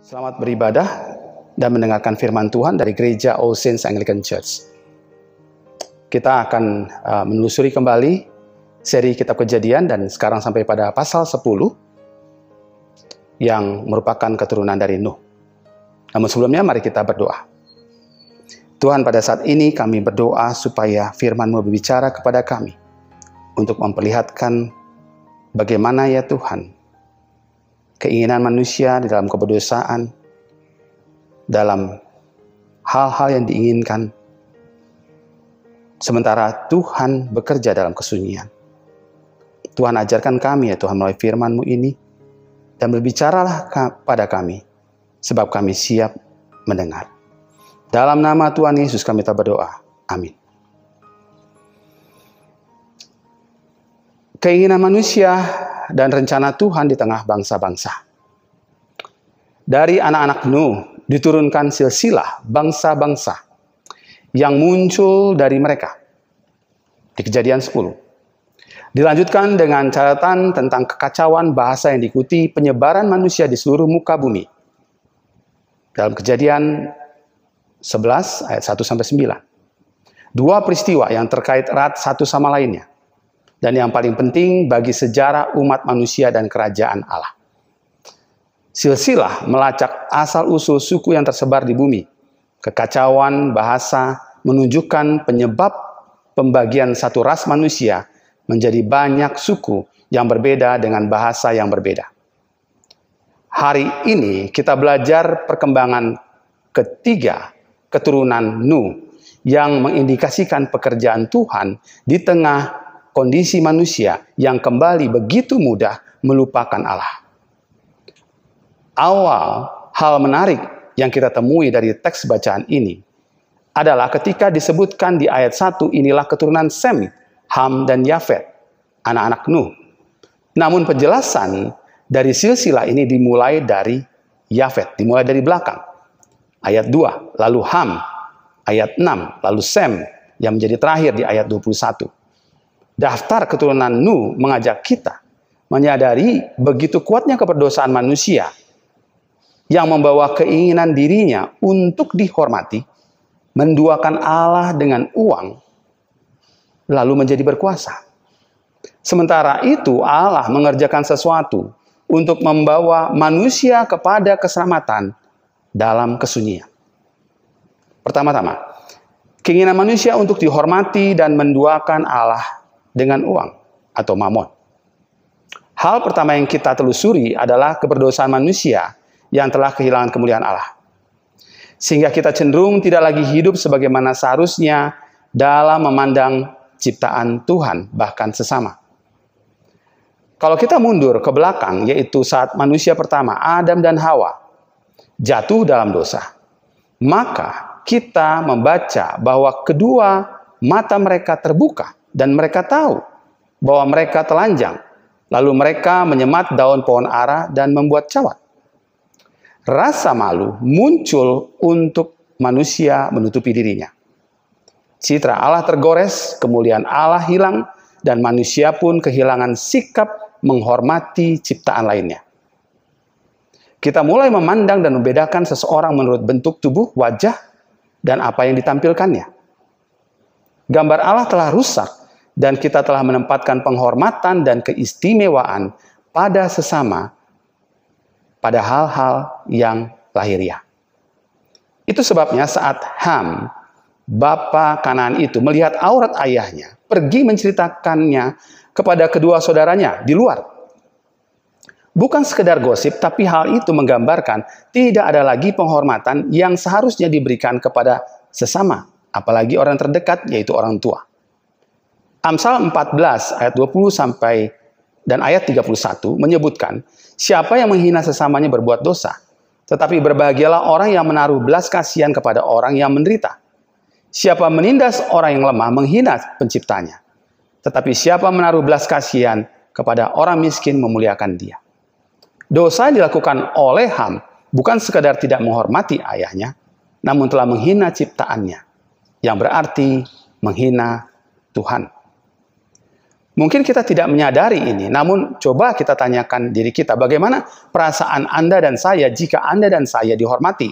Selamat beribadah dan mendengarkan firman Tuhan dari Gereja All Saints Anglican Church. Kita akan menelusuri kembali seri Kitab Kejadian dan sekarang sampai pada pasal 10 yang merupakan keturunan dari Nuh. Namun sebelumnya mari kita berdoa. Tuhan, pada saat ini kami berdoa supaya firman-Mu berbicara kepada kami untuk memperlihatkan bagaimana ya Tuhan keinginan manusia di dalam keberdosaan, dalam hal-hal yang diinginkan, sementara Tuhan bekerja dalam kesunyian. Tuhan, ajarkan kami ya Tuhan melalui firman-Mu ini, dan berbicaralah pada kami, sebab kami siap mendengar. Dalam nama Tuhan Yesus kami berdoa. Amin. Keinginan manusia dan rencana Tuhan di tengah bangsa-bangsa. Dari anak-anak Nuh diturunkan silsilah bangsa-bangsa yang muncul dari mereka. Di Kejadian 10. Dilanjutkan dengan catatan tentang kekacauan bahasa yang diikuti penyebaran manusia di seluruh muka bumi. Dalam Kejadian 11 ayat 1-9. Dua peristiwa yang terkait erat satu sama lainnya. Dan yang paling penting bagi sejarah umat manusia dan kerajaan Allah. Silsilah melacak asal-usul suku yang tersebar di bumi. Kekacauan bahasa menunjukkan penyebab pembagian satu ras manusia menjadi banyak suku yang berbeda dengan bahasa yang berbeda. Hari ini kita belajar perkembangan ketiga keturunan Nuh yang mengindikasikan pekerjaan Tuhan di tengah kondisi manusia yang kembali begitu mudah melupakan Allah. Awal hal menarik yang kita temui dari teks bacaan ini adalah ketika disebutkan di ayat 1, inilah keturunan Sem, Ham, dan Yafet, anak-anak Nuh. Namun penjelasan dari silsilah ini dimulai dari Yafet, dimulai dari belakang. Ayat 2, lalu Ham, ayat 6, lalu Sem, yang menjadi terakhir di ayat 21. Daftar keturunan Nuh mengajak kita menyadari begitu kuatnya keberdosaan manusia yang membawa keinginan dirinya untuk dihormati, menduakan Allah dengan uang, lalu menjadi berkuasa. Sementara itu Allah mengerjakan sesuatu untuk membawa manusia kepada keselamatan dalam kesunyian. Pertama-tama, keinginan manusia untuk dihormati dan menduakan Allah dengan uang atau mamon. Hal pertama yang kita telusuri adalah keberdosaan manusia yang telah kehilangan kemuliaan Allah. Sehingga kita cenderung tidak lagi hidup sebagaimana seharusnya dalam memandang ciptaan Tuhan, bahkan sesama. Kalau kita mundur ke belakang, yaitu saat manusia pertama, Adam dan Hawa, jatuh dalam dosa, maka kita membaca bahwa kedua mata mereka terbuka, dan mereka tahu bahwa mereka telanjang. Lalu mereka menyemat daun pohon ara dan membuat cawat. Rasa malu muncul untuk manusia menutupi dirinya. Citra Allah tergores, kemuliaan Allah hilang, dan manusia pun kehilangan sikap menghormati ciptaan lainnya. Kita mulai memandang dan membedakan seseorang menurut bentuk tubuh, wajah, dan apa yang ditampilkannya. Gambar Allah telah rusak, dan kita telah menempatkan penghormatan dan keistimewaan pada sesama pada hal-hal yang lahiriah. Itu sebabnya saat Ham, bapa Kanaan itu, melihat aurat ayahnya, pergi menceritakannya kepada kedua saudaranya di luar. Bukan sekedar gosip, tapi hal itu menggambarkan tidak ada lagi penghormatan yang seharusnya diberikan kepada sesama, apalagi orang terdekat, yaitu orang tua. Amsal 14 ayat 20 dan ayat 31 menyebutkan, siapa yang menghina sesamanya berbuat dosa, tetapi berbahagialah orang yang menaruh belas kasihan kepada orang yang menderita. Siapa menindas orang yang lemah menghina penciptanya, tetapi siapa menaruh belas kasihan kepada orang miskin memuliakan dia. Dosa yang dilakukan oleh Ham bukan sekadar tidak menghormati ayahnya, namun telah menghina ciptaannya, yang berarti menghina Tuhan. Mungkin kita tidak menyadari ini, namun coba kita tanyakan diri kita, bagaimana perasaan Anda dan saya jika Anda dan saya dihormati?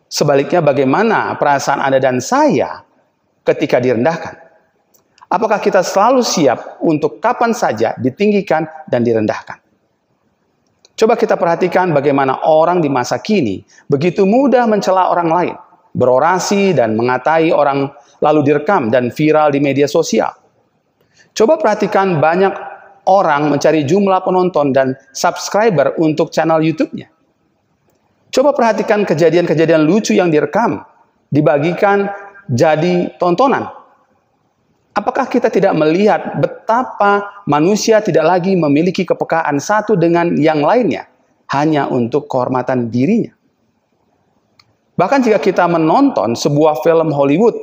Sebaliknya, bagaimana perasaan Anda dan saya ketika direndahkan? Apakah kita selalu siap untuk kapan saja ditinggikan dan direndahkan? Coba kita perhatikan bagaimana orang di masa kini begitu mudah mencela orang lain, berorasi dan mengatai orang, lalu direkam dan viral di media sosial. Coba perhatikan banyak orang mencari jumlah penonton dan subscriber untuk channel YouTube-nya. Coba perhatikan kejadian-kejadian lucu yang direkam, dibagikan jadi tontonan. Apakah kita tidak melihat betapa manusia tidak lagi memiliki kepekaan satu dengan yang lainnya, hanya untuk kehormatan dirinya? Bahkan jika kita menonton sebuah film Hollywood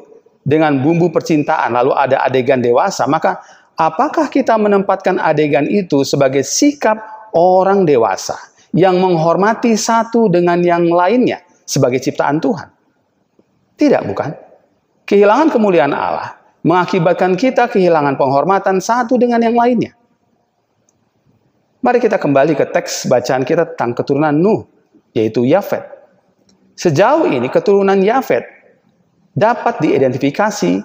dengan bumbu percintaan, lalu ada adegan dewasa, maka apakah kita menempatkan adegan itu sebagai sikap orang dewasa yang menghormati satu dengan yang lainnya sebagai ciptaan Tuhan? Tidak, bukan? Kehilangan kemuliaan Allah mengakibatkan kita kehilangan penghormatan satu dengan yang lainnya. Mari kita kembali ke teks bacaan kita tentang keturunan Nuh, yaitu Yafet. Sejauh ini keturunan Yafet dapat diidentifikasi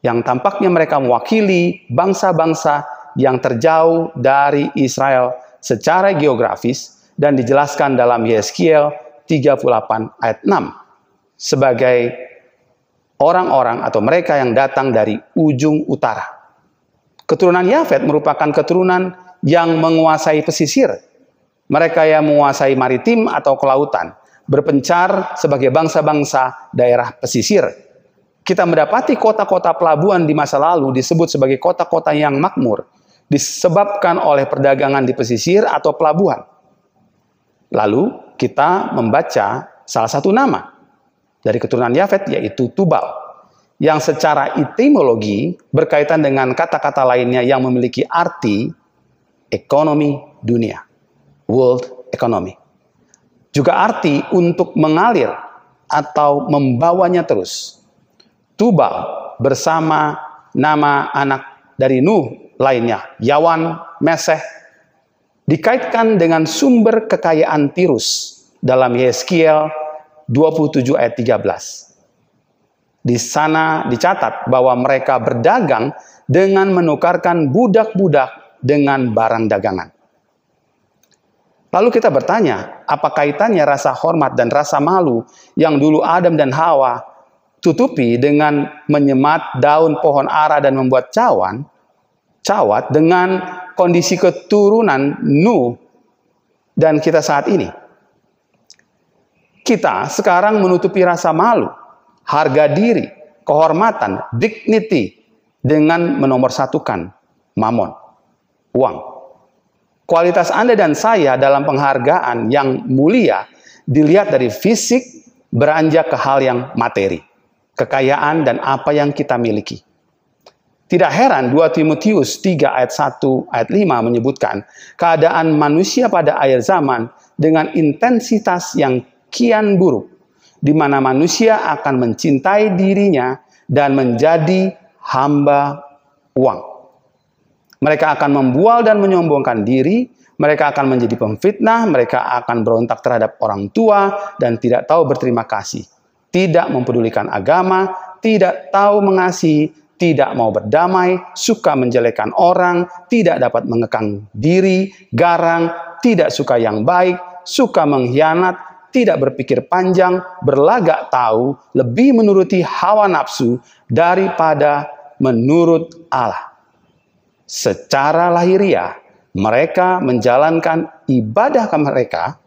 yang tampaknya mereka mewakili bangsa-bangsa yang terjauh dari Israel secara geografis dan dijelaskan dalam Yeskiel 38 ayat 6 sebagai orang-orang atau mereka yang datang dari ujung utara. Keturunan Yafet merupakan keturunan yang menguasai pesisir. Mereka yang menguasai maritim atau kelautan, berpencar sebagai bangsa-bangsa daerah pesisir. Kita mendapati kota-kota pelabuhan di masa lalu disebut sebagai kota-kota yang makmur, disebabkan oleh perdagangan di pesisir atau pelabuhan. Lalu kita membaca salah satu nama dari keturunan Yafet, yaitu Tubal, yang secara etimologi berkaitan dengan kata-kata lainnya yang memiliki arti ekonomi dunia, world economy. Juga arti untuk mengalir atau membawanya terus. Tubal bersama nama anak dari Nuh lainnya, Yawan, Meseh, dikaitkan dengan sumber kekayaan Tirus dalam Yeskiel 27 ayat 13. Di sana dicatat bahwa mereka berdagang dengan menukarkan budak-budak dengan barang dagangan. Lalu kita bertanya, apa kaitannya rasa hormat dan rasa malu yang dulu Adam dan Hawa tutupi dengan menyemat daun pohon ara dan membuat cawat dengan kondisi keturunan Nuh dan kita saat ini? Kita sekarang menutupi rasa malu, harga diri, kehormatan, dignity dengan menomorsatukan mamon, uang. Kualitas Anda dan saya dalam penghargaan yang mulia dilihat dari fisik beranjak ke hal yang materi, kekayaan dan apa yang kita miliki. Tidak heran 2 Timotius 3 ayat 1 ayat 5 menyebutkan keadaan manusia pada akhir zaman dengan intensitas yang kian buruk, di mana manusia akan mencintai dirinya dan menjadi hamba uang. Mereka akan membual dan menyombongkan diri, mereka akan menjadi pemfitnah, mereka akan berontak terhadap orang tua dan tidak tahu berterima kasih. Tidak mempedulikan agama, tidak tahu mengasihi, tidak mau berdamai, suka menjelekkan orang, tidak dapat mengekang diri, garang, tidak suka yang baik, suka mengkhianat, tidak berpikir panjang, berlagak tahu, lebih menuruti hawa nafsu daripada menurut Allah. Secara lahiriah, mereka menjalankan ibadah mereka,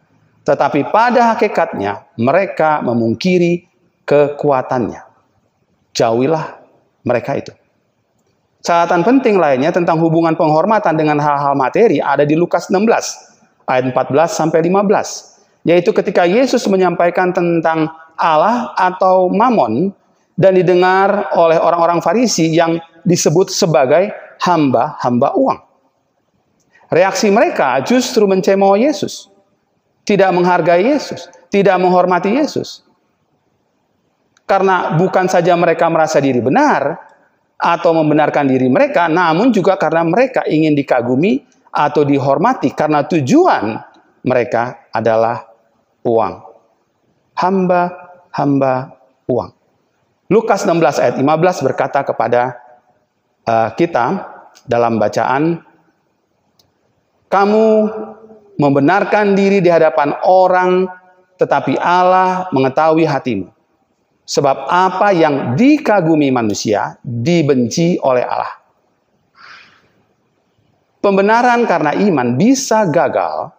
tetapi pada hakikatnya mereka memungkiri kekuatannya. Jauhilah mereka itu. Catatan penting lainnya tentang hubungan penghormatan dengan hal-hal materi ada di Lukas 16 ayat 14-15, yaitu ketika Yesus menyampaikan tentang Allah atau Mamon dan didengar oleh orang-orang Farisi yang disebut sebagai hamba-hamba uang. Reaksi mereka justru mencemooh Yesus, tidak menghargai Yesus, tidak menghormati Yesus. Karena bukan saja mereka merasa diri benar, atau membenarkan diri mereka, namun juga karena mereka ingin dikagumi atau dihormati karena tujuan mereka adalah uang. Hamba-hamba uang. Lukas 16 ayat 15 berkata kepada kita dalam bacaan, kamu membenarkan diri di hadapan orang, tetapi Allah mengetahui hatimu. Sebab apa yang dikagumi manusia, dibenci oleh Allah. Pembenaran karena iman bisa gagal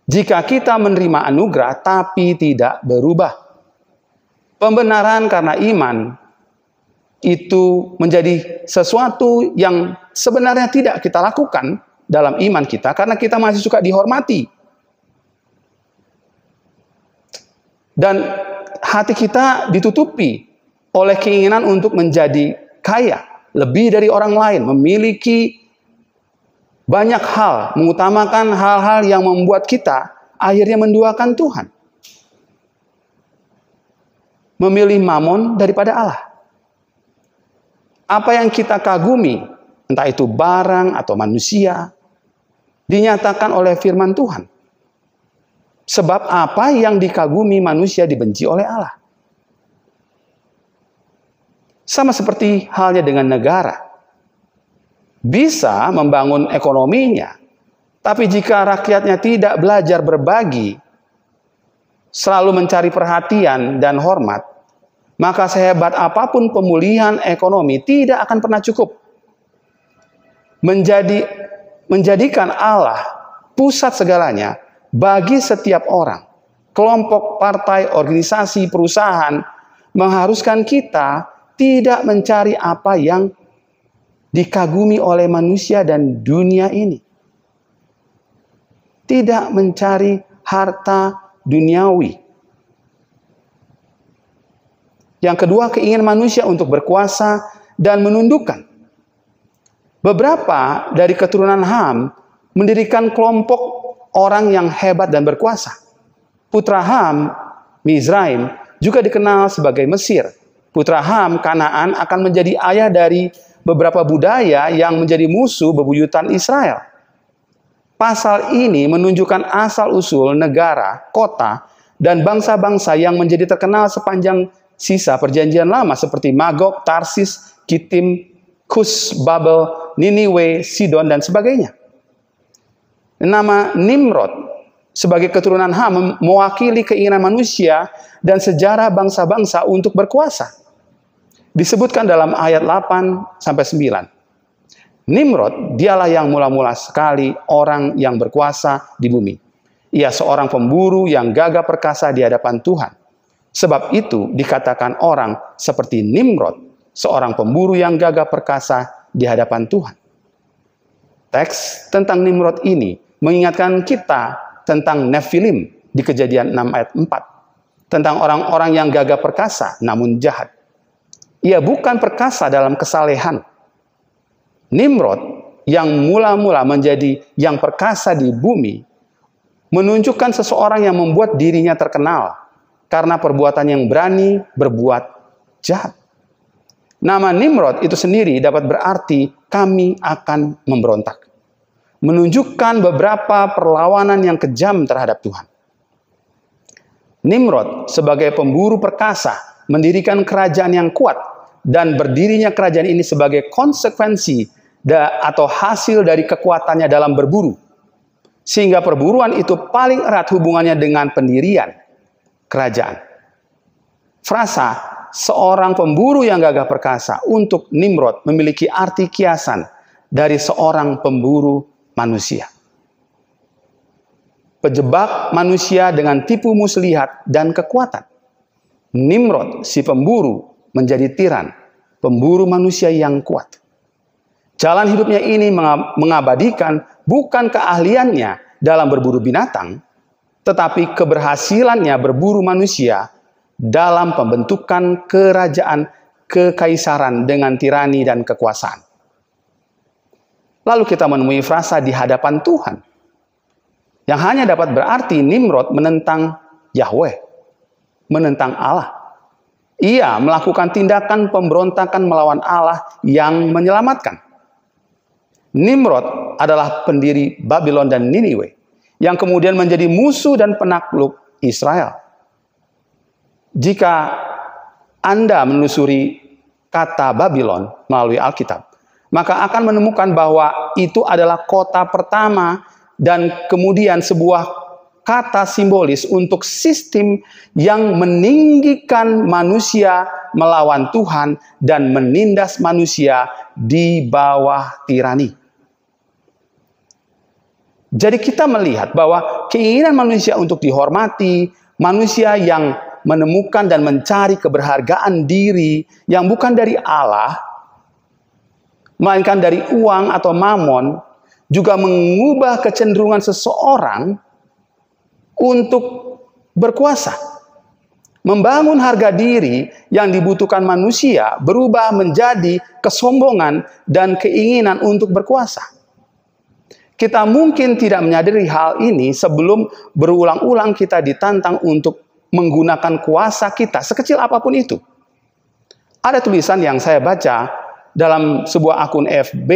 jika kita menerima anugerah tapi tidak berubah. Pembenaran karena iman itu menjadi sesuatu yang sebenarnya tidak kita lakukan dalam iman kita karena kita masih suka dihormati. Dan hati kita ditutupi oleh keinginan untuk menjadi kaya, lebih dari orang lain, memiliki banyak hal, mengutamakan hal-hal yang membuat kita akhirnya menduakan Tuhan. Memilih mamon daripada Allah. Apa yang kita kagumi, entah itu barang atau manusia, dinyatakan oleh firman Tuhan. Sebab apa yang dikagumi manusia dibenci oleh Allah. Sama seperti halnya dengan negara. Bisa membangun ekonominya, tapi jika rakyatnya tidak belajar berbagi, selalu mencari perhatian dan hormat, maka sehebat apapun pemulihan ekonomi tidak akan pernah cukup. Menjadikan Allah pusat segalanya bagi setiap orang, kelompok, partai, organisasi, perusahaan, mengharuskan kita tidak mencari apa yang dikagumi oleh manusia dan dunia ini. Tidak mencari harta duniawi. Yang kedua, keinginan manusia untuk berkuasa dan menundukkan. Beberapa dari keturunan Ham mendirikan kelompok orang yang hebat dan berkuasa. Putra Ham, Mizraim, juga dikenal sebagai Mesir. Putra Ham, Kanaan, akan menjadi ayah dari beberapa budaya yang menjadi musuh bebuyutan Israel. Pasal ini menunjukkan asal-usul negara, kota, dan bangsa-bangsa yang menjadi terkenal sepanjang sisa perjanjian lama seperti Magog, Tarsis, Kitim, Kus, Babel, Niniwe, Sidon, dan sebagainya. Nama Nimrod sebagai keturunan Ham mewakili keinginan manusia dan sejarah bangsa-bangsa untuk berkuasa. Disebutkan dalam ayat 8-9. Nimrod, dialah yang mula-mula sekali orang yang berkuasa di bumi. Ia seorang pemburu yang gagah perkasa di hadapan Tuhan. Sebab itu dikatakan orang seperti Nimrod, seorang pemburu yang gagah perkasa di hadapan Tuhan. Teks tentang Nimrod ini mengingatkan kita tentang Nephilim di Kejadian 6 ayat 4. Tentang orang-orang yang gagah perkasa namun jahat. Ia bukan perkasa dalam kesalehan. Nimrod yang mula-mula menjadi yang perkasa di bumi menunjukkan seseorang yang membuat dirinya terkenal karena perbuatan yang berani berbuat jahat. Nama Nimrod itu sendiri dapat berarti kami akan memberontak. Menunjukkan beberapa perlawanan yang kejam terhadap Tuhan. Nimrod sebagai pemburu perkasa mendirikan kerajaan yang kuat dan berdirinya kerajaan ini sebagai konsekuensi atau hasil dari kekuatannya dalam berburu. Sehingga perburuan itu paling erat hubungannya dengan pendirian kerajaan. Frasa seorang pemburu yang gagah perkasa untuk Nimrod memiliki arti kiasan dari seorang pemburu manusia. Pejebak manusia dengan tipu muslihat dan kekuatan. Nimrod, si pemburu, menjadi tiran, pemburu manusia yang kuat. Jalan hidupnya ini mengabadikan bukan keahliannya dalam berburu binatang, tetapi keberhasilannya berburu manusia dalam pembentukan kerajaan kekaisaran dengan tirani dan kekuasaan. Lalu kita menemui frasa di hadapan Tuhan, yang hanya dapat berarti Nimrod menentang Yahweh, menentang Allah. Ia melakukan tindakan pemberontakan melawan Allah yang menyelamatkan. Nimrod adalah pendiri Babylon dan Niniwe, yang kemudian menjadi musuh dan penakluk Israel. Jika Anda menelusuri kata Babylon melalui Alkitab, maka akan menemukan bahwa itu adalah kota pertama dan kemudian sebuah kata simbolis untuk sistem yang meninggikan manusia melawan Tuhan dan menindas manusia di bawah tirani. Jadi kita melihat bahwa keinginan manusia untuk dihormati, manusia yang menemukan dan mencari keberhargaan diri yang bukan dari Allah, melainkan dari uang atau mamon, juga mengubah kecenderungan seseorang untuk berkuasa. Membangun harga diri yang dibutuhkan manusia berubah menjadi kesombongan dan keinginan untuk berkuasa. Kita mungkin tidak menyadari hal ini sebelum berulang-ulang kita ditantang untuk menggunakan kuasa kita sekecil apapun itu. Ada tulisan yang saya baca dalam sebuah akun FB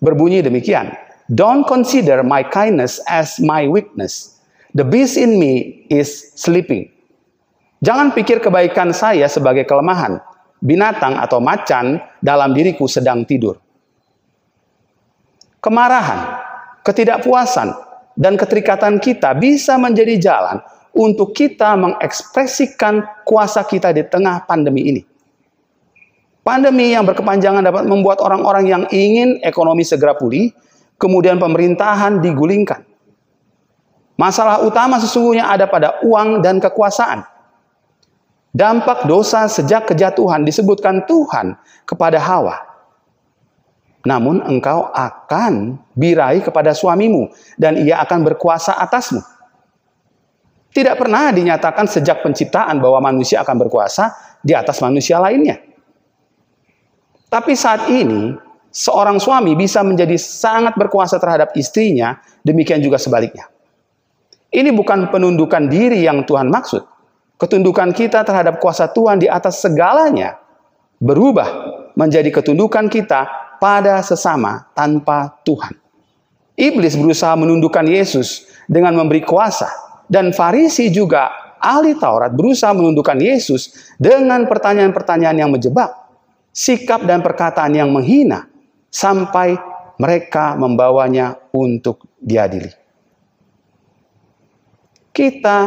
berbunyi demikian. Don't consider my kindness as my weakness. The beast in me is sleeping. Jangan pikir kebaikan saya sebagai kelemahan. Binatang atau macan dalam diriku sedang tidur. Kemarahan, ketidakpuasan, dan keterikatan kita bisa menjadi jalan untuk kita mengekspresikan kuasa kita di tengah pandemi ini. Pandemi yang berkepanjangan dapat membuat orang-orang yang ingin ekonomi segera pulih, kemudian pemerintahan digulingkan. Masalah utama sesungguhnya ada pada uang dan kekuasaan. Dampak dosa sejak kejatuhan disebutkan Tuhan kepada Hawa. Namun engkau akan birahi kepada suamimu dan ia akan berkuasa atasmu. Tidak pernah dinyatakan sejak penciptaan bahwa manusia akan berkuasa di atas manusia lainnya. Tapi saat ini, seorang suami bisa menjadi sangat berkuasa terhadap istrinya, demikian juga sebaliknya. Ini bukan penundukan diri yang Tuhan maksud. Ketundukan kita terhadap kuasa Tuhan di atas segalanya berubah menjadi ketundukan kita pada sesama tanpa Tuhan. Iblis berusaha menundukkan Yesus dengan memberi kuasa, dan Farisi juga ahli Taurat berusaha menundukkan Yesus dengan pertanyaan-pertanyaan yang menjebak, sikap dan perkataan yang menghina, sampai mereka membawanya untuk diadili. Kita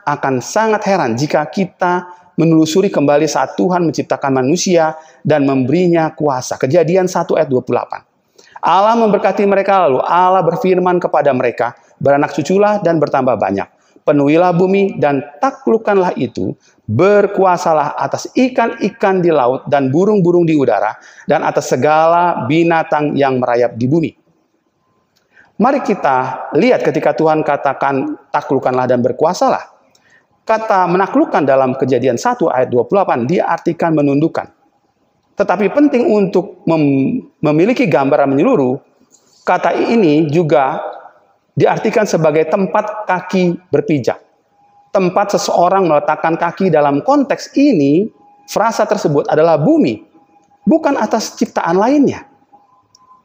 akan sangat heran jika kita menelusuri kembali saat Tuhan menciptakan manusia dan memberinya kuasa. Kejadian 1 ayat 28. Allah memberkati mereka, lalu Allah berfirman kepada mereka, beranak cuculah dan bertambah banyak. Penuhilah bumi dan taklukkanlah itu, berkuasalah atas ikan-ikan di laut dan burung-burung di udara, dan atas segala binatang yang merayap di bumi. Mari kita lihat ketika Tuhan katakan taklukkanlah dan berkuasalah. Kata menaklukkan dalam Kejadian 1 ayat 28 diartikan menundukkan. Tetapi penting untuk memiliki gambaran menyeluruh, kata ini juga diartikan sebagai tempat kaki berpijak. Tempat seseorang meletakkan kaki dalam konteks ini, frasa tersebut adalah bumi, bukan atas ciptaan lainnya.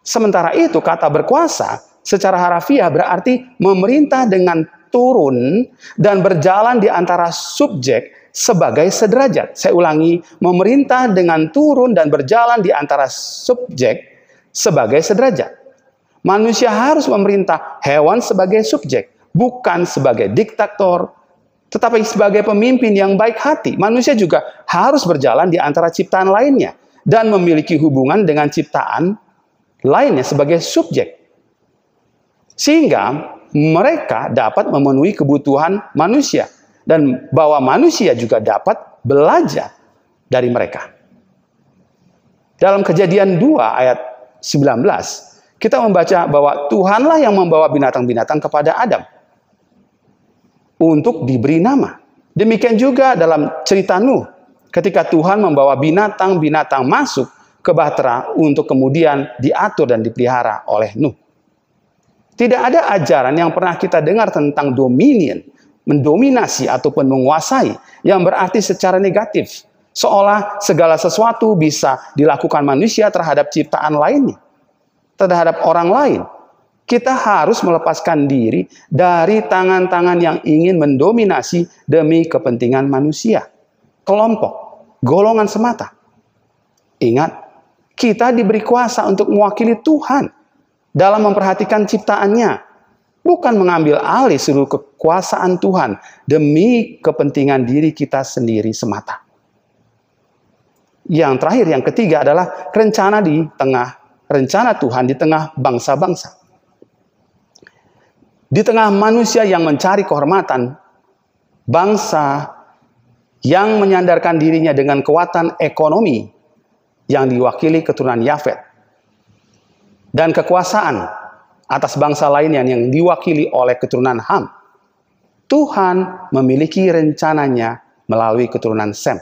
Sementara itu kata berkuasa secara harafiah berarti memerintah dengan turun dan berjalan di antara subjek sebagai sederajat. Saya ulangi, memerintah dengan turun dan berjalan di antara subjek sebagai sederajat. Manusia harus memerintah hewan sebagai subjek, bukan sebagai diktator, tetapi sebagai pemimpin yang baik hati. Manusia juga harus berjalan di antara ciptaan lainnya dan memiliki hubungan dengan ciptaan lainnya sebagai subjek. Sehingga mereka dapat memenuhi kebutuhan manusia dan bahwa manusia juga dapat belajar dari mereka. Dalam Kejadian 2 ayat 19, kita membaca bahwa Tuhanlah yang membawa binatang-binatang kepada Adam untuk diberi nama. Demikian juga dalam cerita Nuh, ketika Tuhan membawa binatang-binatang masuk ke bahtera untuk kemudian diatur dan dipelihara oleh Nuh. Tidak ada ajaran yang pernah kita dengar tentang dominion, mendominasi ataupun menguasai, yang berarti secara negatif. Seolah segala sesuatu bisa dilakukan manusia terhadap ciptaan lainnya, terhadap orang lain. Kita harus melepaskan diri dari tangan-tangan yang ingin mendominasi demi kepentingan manusia, kelompok, golongan semata. Ingat, kita diberi kuasa untuk mewakili Tuhan dalam memperhatikan ciptaannya, bukan mengambil alih seluruh kekuasaan Tuhan demi kepentingan diri kita sendiri semata. Yang terakhir, yang ketiga adalah rencana Tuhan di tengah bangsa-bangsa. Di tengah manusia yang mencari kehormatan, bangsa yang menyandarkan dirinya dengan kekuatan ekonomi yang diwakili keturunan Yafet, dan kekuasaan atas bangsa lainnya yang diwakili oleh keturunan Ham, Tuhan memiliki rencananya melalui keturunan Sem.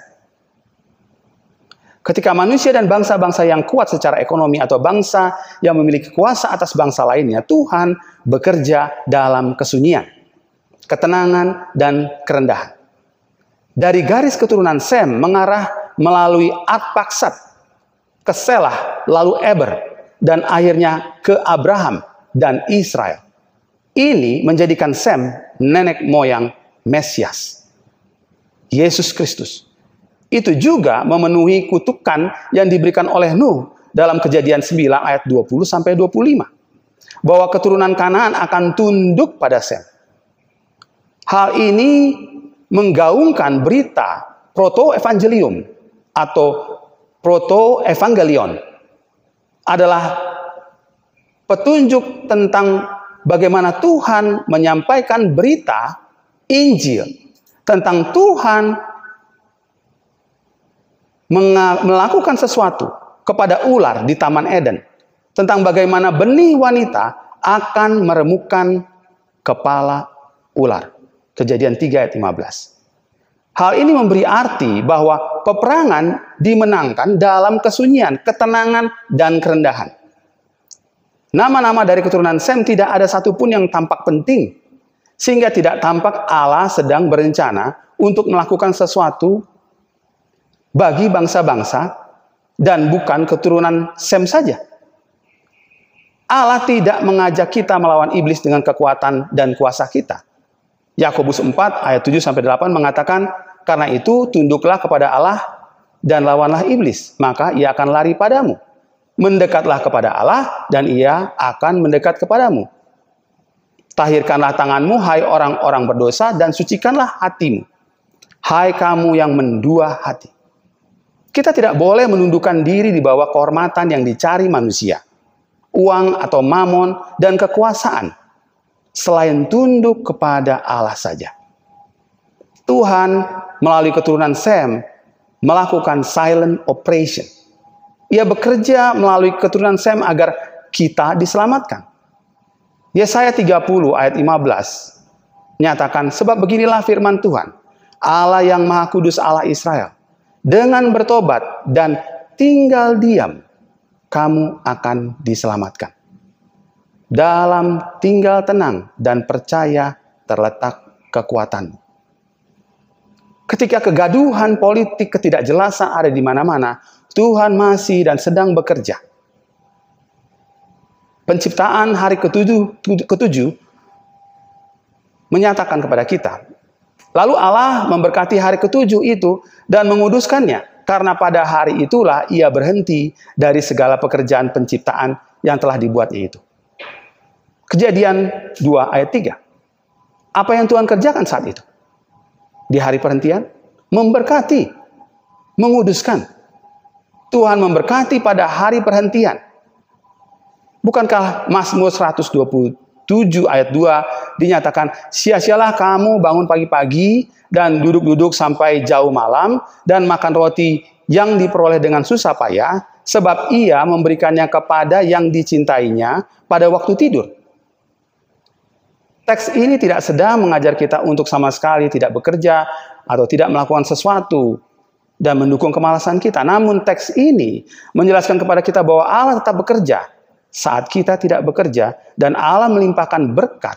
Ketika manusia dan bangsa-bangsa yang kuat secara ekonomi atau bangsa yang memiliki kuasa atas bangsa lainnya, Tuhan bekerja dalam kesunyian, ketenangan, dan kerendahan. Dari garis keturunan Sem mengarah melalui Arpaksad, ke Selah, lalu Eber, dan akhirnya ke Abraham dan Israel. Ini menjadikan Sem nenek moyang Mesias, Yesus Kristus. Itu juga memenuhi kutukan yang diberikan oleh Nuh dalam Kejadian 9 ayat 20-25. Bahwa keturunan Kanaan akan tunduk pada Sem. Hal ini menggaungkan berita proto-evangelium atau proto-evangelion. Adalah petunjuk tentang bagaimana Tuhan menyampaikan berita Injil. Tentang Tuhan melakukan sesuatu kepada ular di Taman Eden, tentang bagaimana benih wanita akan meremukkan kepala ular. Kejadian 3 ayat 15. Hal ini memberi arti bahwa peperangan dimenangkan dalam kesunyian, ketenangan, dan kerendahan. Nama-nama dari keturunan Sem tidak ada satupun yang tampak penting, sehingga tidak tampak Allah sedang berencana untuk melakukan sesuatu bagi bangsa-bangsa, dan bukan keturunan Sem saja. Allah tidak mengajak kita melawan iblis dengan kekuatan dan kuasa kita. Yakobus 4 ayat 7-8 mengatakan, karena itu tunduklah kepada Allah dan lawanlah iblis, maka ia akan lari padamu. Mendekatlah kepada Allah dan ia akan mendekat kepadamu. Tahirkanlah tanganmu, hai orang-orang berdosa, dan sucikanlah hatimu, hai kamu yang mendua hati. Kita tidak boleh menundukkan diri di bawah kehormatan yang dicari manusia, uang atau mamon, dan kekuasaan, selain tunduk kepada Allah saja. Tuhan melalui keturunan Sem melakukan silent operation. Ia bekerja melalui keturunan Sem agar kita diselamatkan. Yesaya 30 ayat 15 nyatakan, sebab beginilah firman Tuhan, Allah yang Maha Kudus, Allah Israel. Dengan bertobat dan tinggal diam, kamu akan diselamatkan. Dalam tinggal tenang dan percaya terletak kekuatanmu. Ketika kegaduhan politik, ketidakjelasan ada di mana-mana, Tuhan masih dan sedang bekerja. Penciptaan hari ketujuh menyatakan kepada kita, lalu Allah memberkati hari ketujuh itu dan menguduskannya, karena pada hari itulah ia berhenti dari segala pekerjaan penciptaan yang telah dibuatnya itu. Kejadian 2 ayat 3. Apa yang Tuhan kerjakan saat itu? Di hari perhentian, memberkati, menguduskan. Tuhan memberkati pada hari perhentian. Bukankah Mazmur 127 ayat 2 dinyatakan, sia-sialah kamu bangun pagi-pagi dan duduk-duduk sampai jauh malam dan makan roti yang diperoleh dengan susah payah, sebab ia memberikannya kepada yang dicintainya pada waktu tidur. Teks ini tidak sedang mengajar kita untuk sama sekali tidak bekerja atau tidak melakukan sesuatu dan mendukung kemalasan kita. Namun teks ini menjelaskan kepada kita bahwa Allah tetap bekerja saat kita tidak bekerja, dan Allah melimpahkan berkat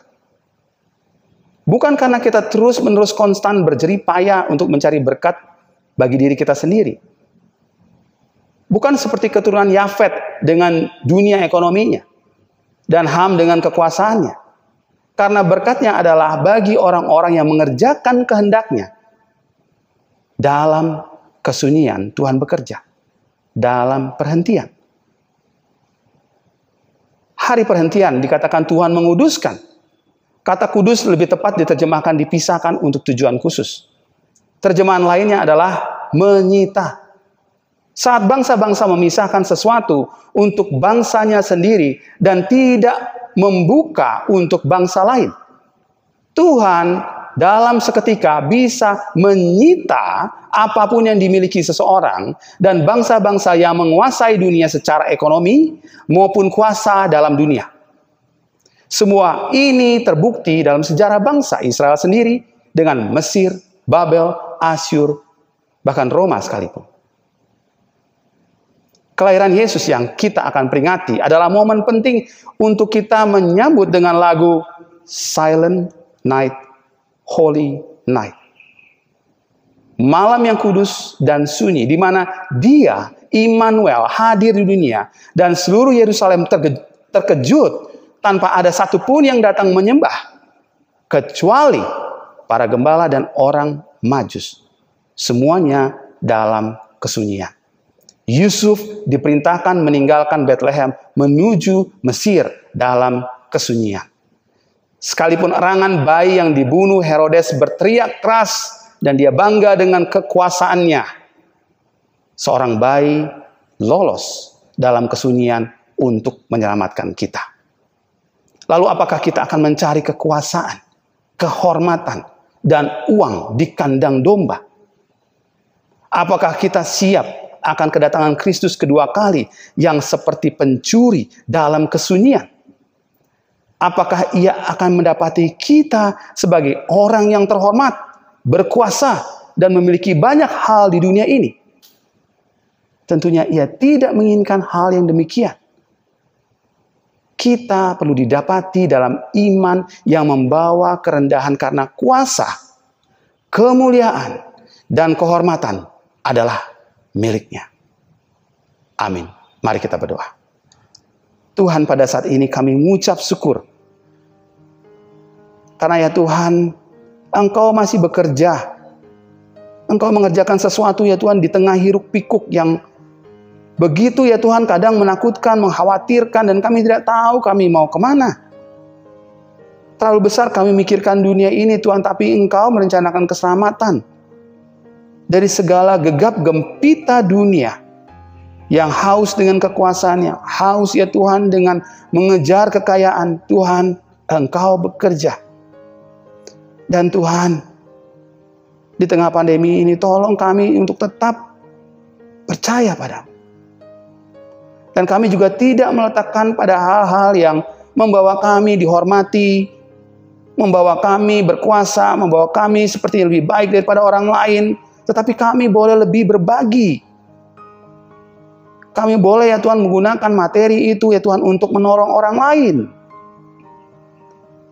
Bukan karena kita terus-menerus konstan berjerih payah untuk mencari berkat bagi diri kita sendiri. Bukan seperti keturunan Yafet dengan dunia ekonominya dan Ham dengan kekuasaannya. Karena berkatnya adalah bagi orang-orang yang mengerjakan kehendaknya. Dalam kesunyian Tuhan bekerja. Dalam perhentian. Hari perhentian dikatakan Tuhan menguduskan. Kata kudus lebih tepat diterjemahkan dipisahkan untuk tujuan khusus. Terjemahan lainnya adalah menyita. Saat bangsa-bangsa memisahkan sesuatu untuk bangsanya sendiri dan tidak membuka untuk bangsa lain, Tuhan dalam seketika bisa menyita apapun yang dimiliki seseorang dan bangsa-bangsa yang menguasai dunia secara ekonomi maupun kuasa dalam dunia. Semua ini terbukti dalam sejarah bangsa Israel sendiri dengan Mesir, Babel, Asyur, bahkan Roma sekalipun. Kelahiran Yesus yang kita akan peringati adalah momen penting untuk kita menyambut dengan lagu Silent Night, Holy Night. Malam yang kudus dan sunyi, di mana Dia, Immanuel, hadir di dunia dan seluruh Yerusalem terkejut tanpa ada satupun yang datang menyembah, kecuali para gembala dan orang Majus. Semuanya dalam kesunyian. Yusuf diperintahkan meninggalkan Bethlehem menuju Mesir dalam kesunyian. Sekalipun erangan bayi yang dibunuh Herodes berteriak keras dan dia bangga dengan kekuasaannya, seorang bayi lolos dalam kesunyian untuk menyelamatkan kita. Lalu apakah kita akan mencari kekuasaan, kehormatan, dan uang di kandang domba? Apakah kita siap akan kedatangan Kristus kedua kali yang seperti pencuri dalam kesunyian? Apakah Ia akan mendapati kita sebagai orang yang terhormat, berkuasa, dan memiliki banyak hal di dunia ini? Tentunya Ia tidak menginginkan hal yang demikian. Kita perlu didapati dalam iman yang membawa kerendahan karena kuasa, kemuliaan, dan kehormatan adalah miliknya. Amin. Mari kita berdoa. Tuhan, pada saat ini kami mengucap syukur. Karena ya Tuhan, Engkau masih bekerja. Engkau mengerjakan sesuatu ya Tuhan di tengah hiruk pikuk yang begitu ya Tuhan kadang menakutkan, mengkhawatirkan, dan kami tidak tahu kami mau kemana. Terlalu besar kami mikirkan dunia ini Tuhan, tapi Engkau merencanakan keselamatan dari segala gegap gempita dunia yang haus dengan kekuasaannya, haus ya Tuhan dengan mengejar kekayaan. Tuhan, Engkau bekerja. Dan Tuhan, di tengah pandemi ini tolong kami untuk tetap percaya padamu. Dan kami juga tidak meletakkan pada hal-hal yang membawa kami dihormati, membawa kami berkuasa, membawa kami seperti lebih baik daripada orang lain. Tetapi kami boleh lebih berbagi. Kami boleh ya Tuhan menggunakan materi itu ya Tuhan untuk menolong orang lain.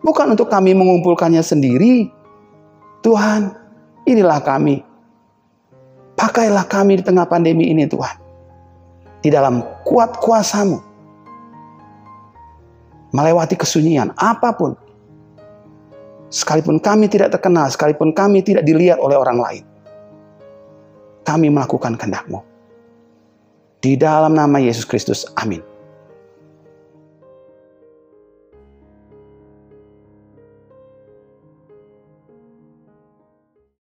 Bukan untuk kami mengumpulkannya sendiri. Tuhan, inilah kami. Pakailah kami di tengah pandemi ini Tuhan. Di dalam kuat kuasa-Mu. Melewati kesunyian apapun. Sekalipun kami tidak terkenal, sekalipun kami tidak dilihat oleh orang lain. Kami melakukan kehendak-Mu. Di dalam nama Yesus Kristus, amin.